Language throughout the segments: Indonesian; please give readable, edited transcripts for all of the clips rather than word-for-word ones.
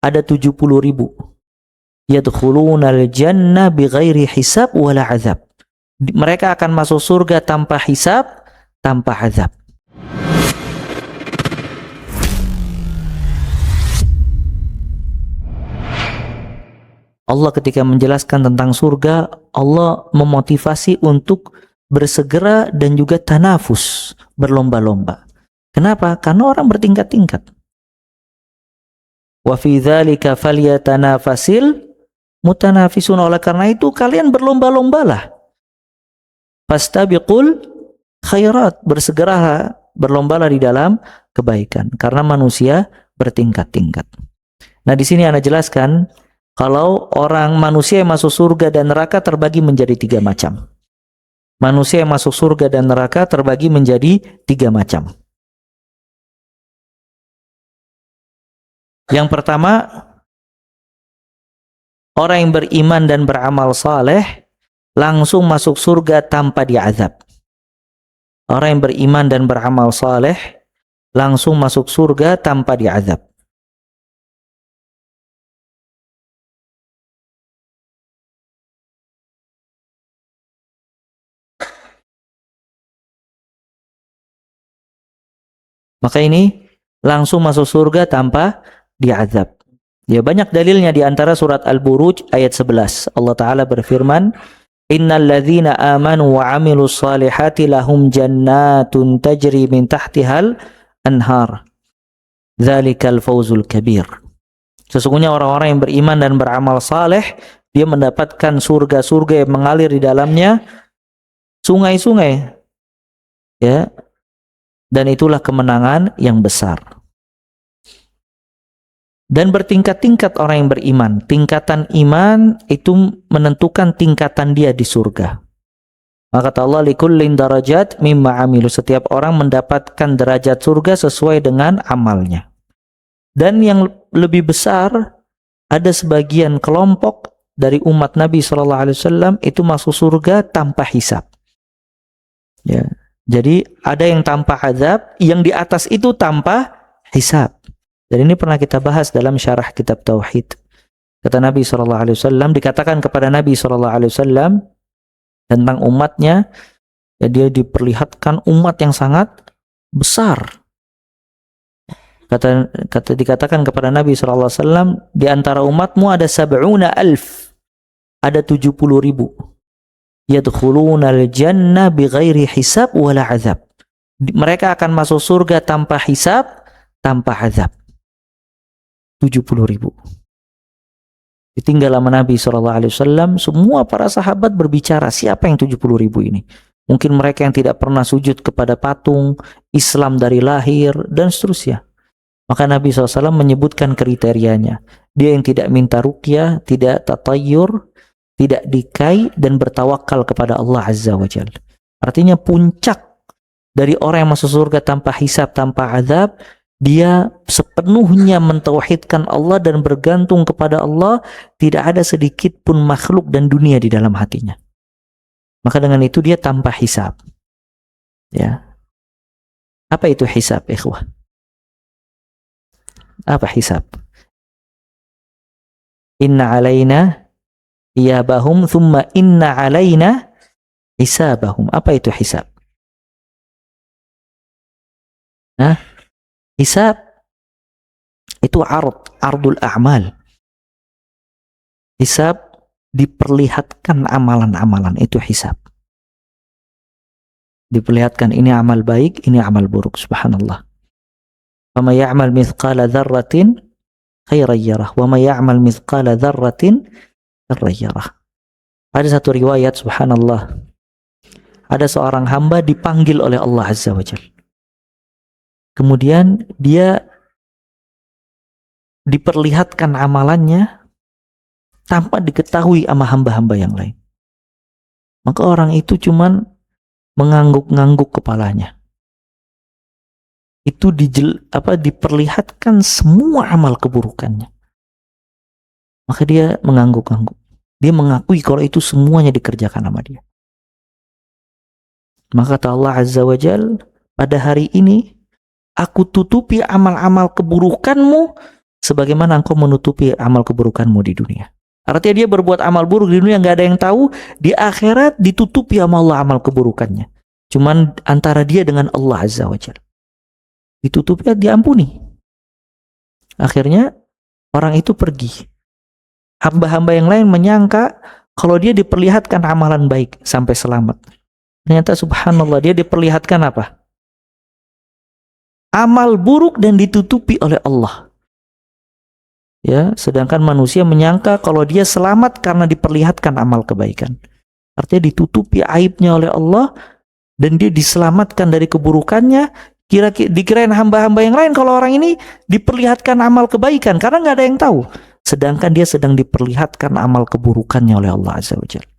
ada 70.000. Yadkhulunal jannah bighairi hisab wala azab. Mereka akan masuk surga tanpa hisab, tanpa azab. Allah ketika menjelaskan tentang surga, Allah memotivasi untuk bersegera dan juga tanafus, berlomba-lomba. Kenapa? Karena orang bertingkat-tingkat. Wa fi dzalika falyatanafasil mutanafisun. Oleh karena itu kalian berlomba-lombalah. Fastabiqul khairat, bersegeralah, berlombalah di dalam kebaikan karena manusia bertingkat-tingkat. Nah, di sini Anda jelaskan kalau orang manusia yang masuk surga dan neraka terbagi menjadi 3 macam. Manusia yang masuk surga dan neraka terbagi menjadi 3 macam. Yang pertama, orang yang beriman dan beramal saleh langsung masuk surga tanpa diazab. Orang yang beriman dan beramal saleh langsung masuk surga tanpa diazab. Maka ini langsung masuk surga tanpa diazab. Ya, banyak dalilnya di antara surat Al-Buruj ayat 11. Allah Ta'ala berfirman, Innal ladzina amanu wa amilus salihati lahum jannatun tajri min tahtihal anhar. Dzalikal fawzul kabir. Sesungguhnya orang-orang yang beriman dan beramal saleh, dia mendapatkan surga-surga yang mengalir di dalamnya sungai-sungai. Ya. Dan itulah kemenangan yang besar. Dan bertingkat-tingkat orang yang beriman. Tingkatan iman itu menentukan tingkatan dia di surga. Maka kata Allah, likullin darajat mimma amilu. Setiap orang mendapatkan derajat surga sesuai dengan amalnya. Dan yang lebih besar, ada sebagian kelompok dari umat Nabi SAW itu masuk surga tanpa hisab. Ya. Jadi ada yang tanpa azab, yang di atas itu tanpa hisab. Dan ini pernah kita bahas dalam syarah kitab Tauhid. Kata Nabi SAW, dikatakan kepada Nabi SAW tentang umatnya, ya, dia diperlihatkan umat yang sangat besar. Dikatakan kepada Nabi SAW, di antara umatmu ada 70.000, ada 70.000. Yadkhulunal jannah bighairi hisab wala azab. Mereka akan masuk surga tanpa hisab, tanpa azab. 70.000. Ditinggal sama Nabi SAW, semua para sahabat berbicara, siapa yang 70.000 ini? Mungkin mereka yang tidak pernah sujud kepada patung, Islam dari lahir, dan seterusnya. Maka Nabi SAW menyebutkan kriterianya. Dia yang tidak minta ruqyah, tidak tatayyur, tidak dikai, dan bertawakal kepada Allah Azza wa Jalla. Artinya puncak dari orang yang masuk surga tanpa hisab, tanpa azab, dia sepenuhnya mentauhidkan Allah dan bergantung kepada Allah, tidak ada sedikit pun makhluk dan dunia di dalam hatinya. Maka dengan itu dia tanpa hisab. Ya. Apa itu hisab, ikhwah? Apa hisab? Inna alaina iyabahum thumma inna alaina hisabahum. Apa itu hisab? Nah, hisab itu ardul a'mal. Hisab diperlihatkan amalan-amalan, itu hisab. Diperlihatkan ini amal baik, ini amal buruk, subhanallah. Wa may ya'mal mithqala dzarratin khairan yarah wa may ya'mal mithqala dzarratin syarran yarah. Ada satu riwayat, subhanallah, ada seorang hamba dipanggil oleh Allah Azza wa Jalla. Kemudian dia diperlihatkan amalannya tanpa diketahui sama hamba-hamba yang lain. Maka orang itu cuman mengangguk-ngangguk kepalanya. Itu diperlihatkan semua amal keburukannya. Maka dia mengangguk-ngangguk. Dia mengakui kalau itu semuanya dikerjakan sama dia. Maka kata Allah Azza wa Jalla, pada hari ini aku tutupi amal-amal keburukanmu sebagaimana engkau menutupi amal keburukanmu di dunia. Artinya dia berbuat amal buruk di dunia, nggak ada yang tahu. Di akhirat ditutupi sama Allah amal keburukannya. Cuman antara dia dengan Allah Azza wa Jalla. Ditutupi, diampuni. Akhirnya orang itu pergi. Hamba-hamba yang lain menyangka kalau dia diperlihatkan amalan baik sampai selamat. Ternyata subhanallah dia diperlihatkan apa? Amal buruk dan ditutupi oleh Allah. Ya, sedangkan manusia menyangka kalau dia selamat karena diperlihatkan amal kebaikan. Artinya ditutupi aibnya oleh Allah dan dia diselamatkan dari keburukannya. Dikirain hamba-hamba yang lain kalau orang ini diperlihatkan amal kebaikan karena nggak ada yang tahu. Sedangkan dia sedang diperlihatkan amal keburukannya oleh Allah Azza wa Jalla.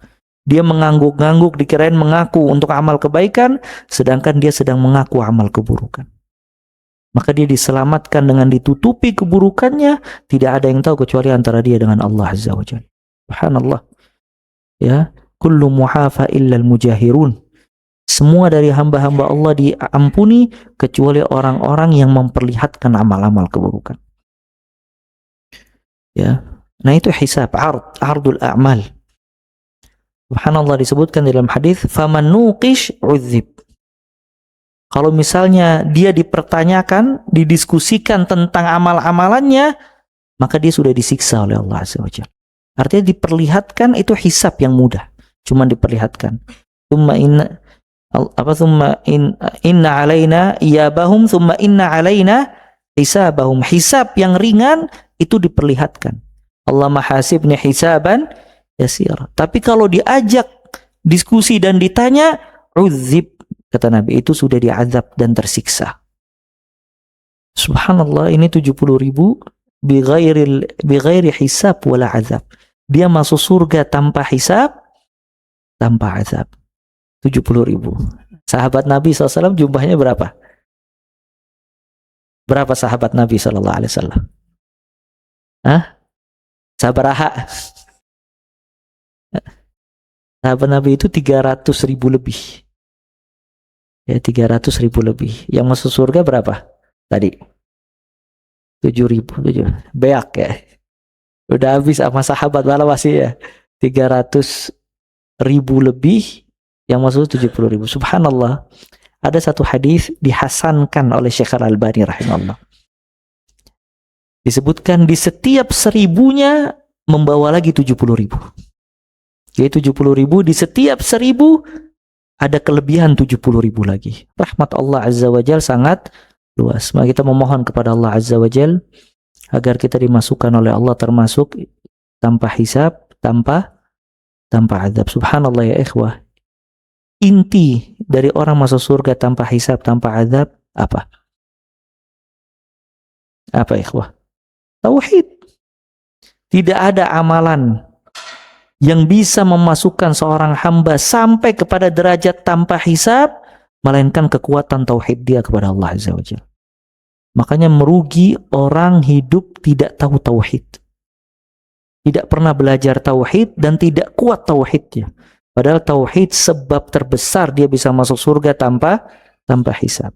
Dia mengangguk-ngangguk, dikirain mengaku untuk amal kebaikan, sedangkan dia sedang mengaku amal keburukan. Maka dia diselamatkan dengan ditutupi keburukannya, tidak ada yang tahu kecuali antara dia dengan Allah Azza wa Jalla. Subhanallah. Ya, kullu muhafa illa al-mujahirun. Semua dari hamba-hamba Allah diampuni kecuali orang-orang yang memperlihatkan amal-amal keburukan. Ya. Nah, itu hisab, ardul a'mal. Subhanallah, disebutkan dalam hadis, faman nuqish udzib. Kalau misalnya dia dipertanyakan, didiskusikan tentang amal-amalannya, maka dia sudah disiksa oleh Allah Azza wa Jalla. Artinya diperlihatkan itu hisab yang mudah, cuma diperlihatkan. Inna alaina iyabahum thumma inna alaina hisabahum. Hisab yang ringan itu diperlihatkan. Allah mahasibni hisaban yasir. Tapi kalau diajak diskusi dan ditanya, udzib, kata Nabi, itu sudah diazab dan tersiksa. Subhanallah, ini 70.000 bighairi hisab wala azab. Dia masuk surga tanpa hisab, tanpa azab. 70.000. Sahabat Nabi SAW jumlahnya berapa? Berapa sahabat Nabi SAW? Sabaraha. Sahabat Nabi itu 300.000 lebih. Ya, 300.000 lebih. Yang masuk surga berapa tadi? 7.000. Beak ya. Udah habis sama sahabat, malah masih ya 300.000 lebih, yang masuk 70.000. Subhanallah. Ada satu hadis dihasankan oleh Syekh Al-Albani rahimahullah. Disebutkan di setiap 1.000-nya membawa lagi 70.000. Jadi 70.000 di setiap 1.000 ada kelebihan 70.000 lagi. Rahmat Allah Azza wa Jal sangat luas. Maka kita memohon kepada Allah Azza wa Jal agar kita dimasukkan oleh Allah termasuk tanpa hisab, tanpa azab. Subhanallah ya ikhwah. Inti dari orang masuk surga tanpa hisab, tanpa azab apa? Apa ikhwah? Tauhid. Tidak ada amalan yang bisa memasukkan seorang hamba sampai kepada derajat tanpa hisab, melainkan kekuatan tauhid dia kepada Allah Azza wa Jalla. Makanya merugi orang hidup tidak tahu tauhid. Tidak pernah belajar tauhid dan tidak kuat tauhidnya. Padahal tauhid sebab terbesar dia bisa masuk surga tanpa hisab.